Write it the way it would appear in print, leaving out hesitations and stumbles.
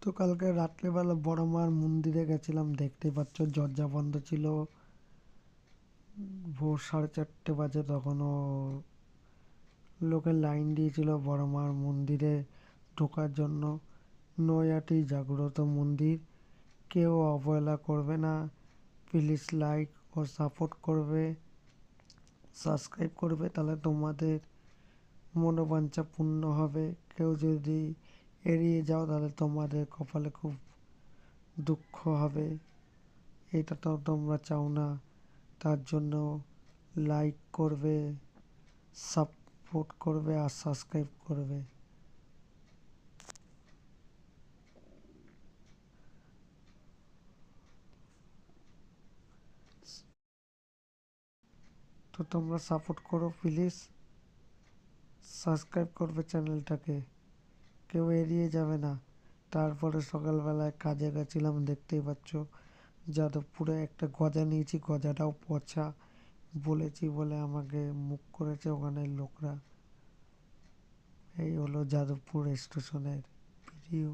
তো কালকে রাত্রেবেলা বড় মার মন্দিরে গেছিলাম, দেখতেই পাচ্ছ দরজা বন্ধ ছিল। ভোর 4:30 বাজে, তখনও লোকের লাইন দিয়েছিল বড় মার মন্দিরে ঢোকার জন্য। নৈহাটি জাগ্রত মন্দির, কেউ অবহেলা করবে না। প্লিজ লাইক ও সাপোর্ট করবে, সাবস্ক্রাইব করবে, তাহলে তোমাদের মনোবাঞ্ছা পূর্ণ হবে। কেউ যদি এড়িয়ে যাও তাহলে তোমাদের কপালে খুব দুঃখ হবে। এটা তো তোমরা চাও না। তার জন্য লাইক করবে, সাপোর্ট করবে আর সাবস্ক্রাইব করবে। তো তোমরা সাপোর্ট করো প্লিজ, সাবস্ক্রাইব করবে চ্যানেলটাকে, কেউ এড়িয়ে যাবে না। তারপরে সকালবেলায় কাজে গেছিলাম, দেখতেই পাচ্ছ যাদবপুরে একটা গজা নিয়েছি, গজাটাও পচা। বলেছি বলে আমাকে মুখ করেছে ওখানের লোকরা। এই হলো যাদবপুর স্টেশনের ভিডিও।